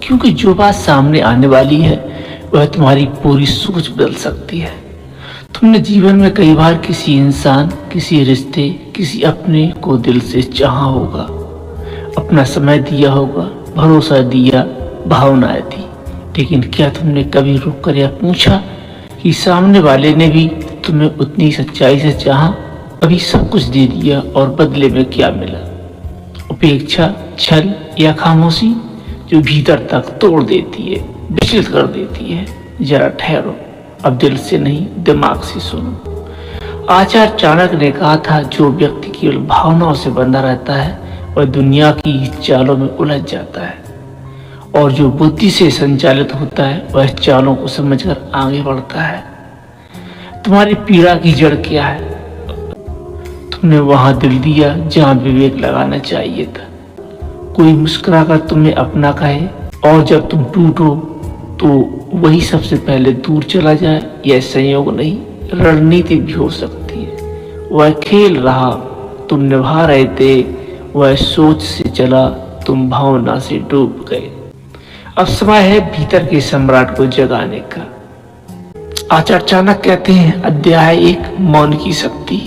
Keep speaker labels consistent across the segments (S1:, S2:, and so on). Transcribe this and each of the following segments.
S1: क्योंकि जो बात सामने आने वाली है वह तुम्हारी पूरी सोच बदल सकती है। तुमने जीवन में कई बार किसी इंसान, किसी रिश्ते, किसी अपने को दिल से चाहा होगा, अपना समय दिया होगा, भरोसा दिया, भावनाएं दी, लेकिन क्या तुमने कभी रुक कर यह पूछा कि सामने वाले ने भी तुम्हें उतनी सच्चाई से चाहा? कभी सब कुछ दे दिया और बदले में क्या मिला? उपेक्षा, छल या खामोशी जो भीतर तक तोड़ देती है, विचलित कर देती है। जरा ठहरो, अब दिल से नहीं दिमाग से सुनो। आचार्य चाणक्य ने कहा था, जो व्यक्ति केवल भावनाओं से बंधा रहता है वह दुनिया की चालों में उलझ जाता है, और जो बुद्धि से संचालित होता है वह चालों को समझकर आगे बढ़ता है। तुम्हारी पीड़ा की जड़ क्या है? तुमने वहां दिल दिया जहां विवेक लगाना चाहिए था। कोई मुस्कुराकर तुम्हें अपना कहे और जब तुम टूटो तो वही सबसे पहले दूर चला जाए, यह संयोग नहीं, रणनीति भी हो सकती है। वह खेल रहा, तुम निभा रहे थे, वह सोच से चला, तुम भावना से डूब गए। अब समय है भीतर के सम्राट को जगाने का। आचार्य चाणक्य कहते हैं, अध्याय 1, मौन की शक्ति।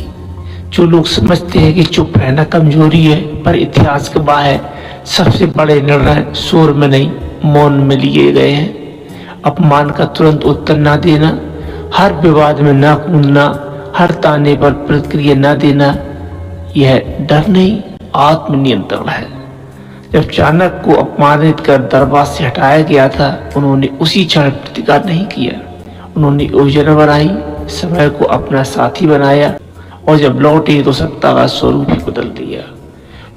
S1: जो लोग समझते हैं कि चुप रहना कमजोरी है, पर इतिहास गवाह है सबसे बड़े निर्णय शोर में नहीं, मौन में लिए गए हैं। अपमान का तुरंत उत्तर ना देना, हर विवाद में ना कूदना, हर ताने पर प्रतिक्रिया ना देना, यह डर नहीं, आत्मनियंत्रण है। जब चाणक्य को अपमानित कर दरबार से हटाया गया था, उन्होंने उसी क्षण प्रतिकार नहीं किया। उन्होंने योजना बनाई, समय को अपना साथी बनाया, और जब लौटे तो सत्ता का स्वरूप ही बदल दिया।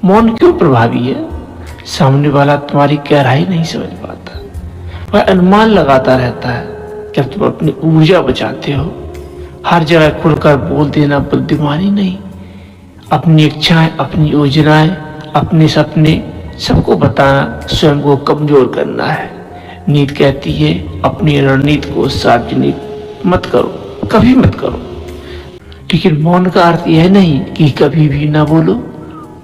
S1: मौन क्यों प्रभावी है? सामने वाला तुम्हारी गहराई नहीं समझ पाता, वह अनुमान लगाता रहता है। जब तुम अपनी ऊर्जा बचाते हो, हर जगह खुलकर बोल देना बुद्धिमानी नहीं। अपनी इच्छाएं, अपनी योजनाएं, अपने सपने सबको बताना स्वयं को कमजोर करना है। नीति कहती है, अपनी रणनीति को सार्वजनिक मत करो, कभी मत करो। लेकिन मौन का अर्थ यह नहीं कि कभी भी ना बोलो।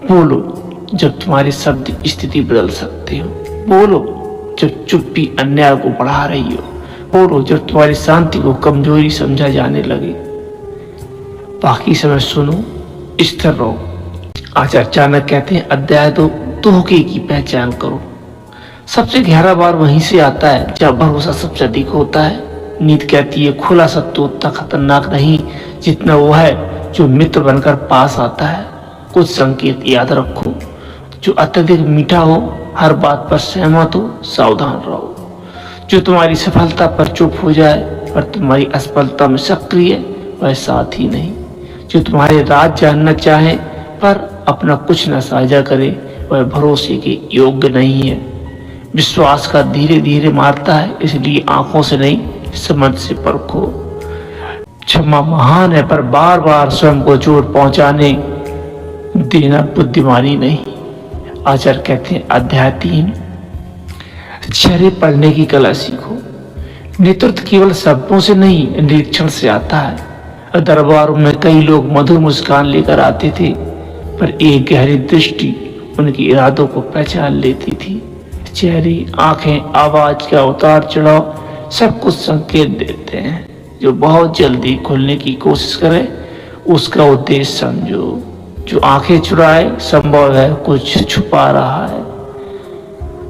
S1: बोलो जब तुम्हारे शब्द स्थिति बदल सकते हो। बोलो जब चुप्पी अन्याय को बढ़ा रही हो। बोलो जब तुम्हारी शांति को कमजोरी समझा जाने लगे। बाकी समय सुनो, स्थिर रहो। आचार्य चाणक्य कहते हैं, अध्याय 2, धोखे की पहचान करो। सबसे गहरा बार वहीं से आता है जब भरोसा सबसे अधिक होता है। नीति कहती है, खुला सत्य उतना खतरनाक नहीं जितना वो है जो मित्र बनकर पास आता है। कुछ संकेत याद रखो, जो अत्यधिक मीठा हो, हर बात पर सहमत हो, सावधान रहो। जो तुम्हारी सफलता पर चुप हो जाए पर तुम्हारी असफलता में सक्रिय, वह साथी नहीं। जो तुम्हारे राज जानना चाहे पर अपना कुछ न साझा करे, वह भरोसे के योग्य नहीं है। विश्वास का धीरे धीरे मारता है, इसलिए आंखों से नहीं समझ से परखो। क्षमा महान है, पर बार बार स्वयं को चोट पहुंचाने देना बुद्धिमानी नहीं। आचार्य कहते हैं, अध्याय 3, चेहरे पढ़ने की कला सीखो। नेतृत्व केवल शब्दों से नहीं, निरीक्षण से आता है। दरबारों में कई लोग मधुर मुस्कान लेकर आते थे, पर एक गहरी दृष्टि उनके इरादों को पहचान लेती थी। चेहरे, आंखें, आवाज का उतार चढ़ाव सब कुछ संकेत देते हैं। जो बहुत जल्दी खुलने की कोशिश करे, उसका उद्देश्य समझो। जो आंखें चुराए, संभव है कुछ छुपा रहा है।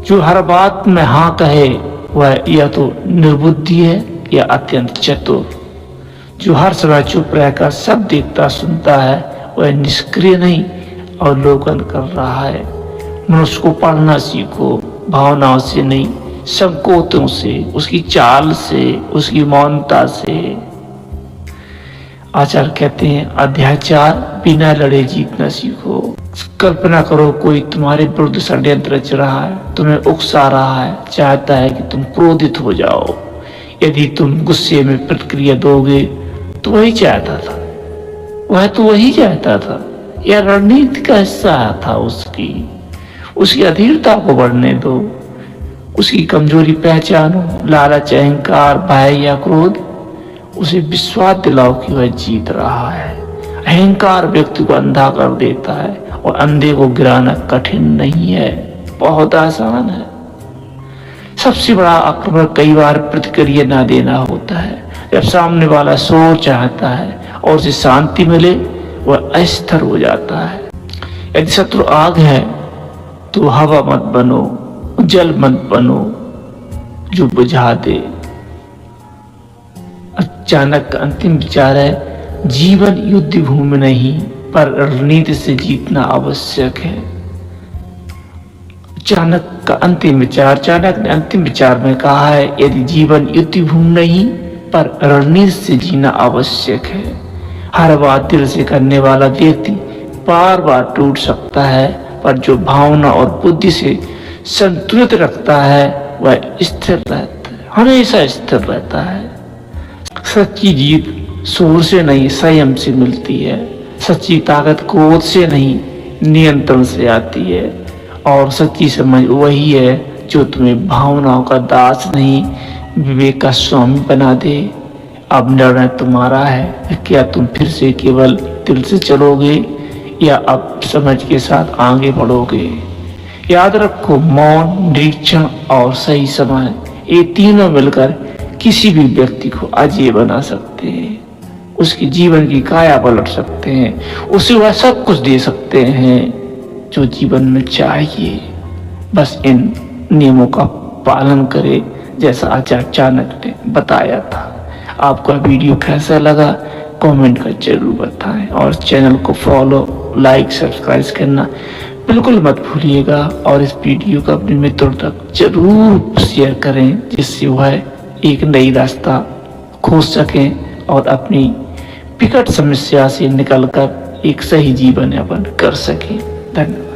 S1: जो हर बात में हाँ कहे, वह या तो निर्बुद्धि है या अत्यंत चतुर। जो हर समय चुप रहकर सब देखता सुनता है, वह निष्क्रिय नहीं अवलोकन कर रहा है। मनुष्य को पढ़ना सीखो, भावनाओं से नहीं, संकोचों से, उसकी चाल से, उसकी मौनता से। आचार्य कहते हैं, अध्याय 4, बिना लड़े जीतना सीखो। कल्पना करो कोई तुम्हारे विरुद्ध षड्यंत्र रच रहा है, तुम्हें उकसा रहा है, चाहता है कि तुम क्रोधित हो जाओ। यदि तुम गुस्से में प्रतिक्रिया दोगे तो वही चाहता था, वह तो वही चाहता था। यह रणनीति का हिस्सा था उसकी अधीरता को बढ़ने दो, उसकी कमजोरी पहचानो। लालच, अहंकार, भय या क्रोध, उसे विश्वास दिलाओ कि वह जीत रहा है। अहंकार व्यक्ति को अंधा कर देता है, और अंधे को गिराना कठिन नहीं है, बहुत आसान है। सबसे बड़ा आक्रमण कई बार प्रतिक्रिया ना देना होता है। जब सामने वाला शोर चाहता है और उसे शांति मिले, वह अस्थिर हो जाता है। यदि शत्रु आग है तो हवा मत बनो, जल मत बनो जो बुझा दे। अचानक का अंतिम विचार है, जीवन युद्ध भूमि नहीं पर रणनीति से जीतना आवश्यक है। चाणक्य का अंतिम विचार, चाणक्य ने अंतिम विचार में कहा है, यदि जीवन युद्ध भूमि नहीं पर रणनीति से जीना आवश्यक है। हर बात दिल से करने वाला व्यक्ति बार बार टूट सकता है, पर जो भावना और बुद्धि से संतुलित रखता है वह स्थिर रहता है, हमेशा स्थिर रहता है। सच्ची जीत शोर से नहीं, संयम से मिलती है। सच्ची ताकत क्रोध से नहीं, नियंत्रण से आती है। और सच्ची समझ वही है जो तुम्हें भावनाओं का दास नहीं, विवेक का स्वामी बना दे। अब निर्णय तुम्हारा है, क्या तुम फिर से केवल दिल से चलोगे या अब समझ के साथ आगे बढ़ोगे। याद रखो, मौन, निरीक्षण और सही समय, ये तीनों मिलकर किसी भी व्यक्ति को अजय बना सकते हैं, उसकी जीवन की काया पलट सकते हैं, उसे वह सब कुछ दे सकते हैं जो जीवन में चाहिए। बस इन नियमों का पालन करें, जैसा आचार्य चाणक्य ने बताया था। आपका वीडियो कैसा लगा कमेंट कर जरूर बताएं और चैनल को फॉलो, लाइक, सब्सक्राइब करना बिल्कुल मत भूलिएगा। और इस वीडियो को अपने मित्रों तक जरूर शेयर करें, जिससे वह एक नई रास्ता खोज सकें और अपनी विकट समस्या से निकलकर एक सही जीवन यापन कर सकें। धन्यवाद।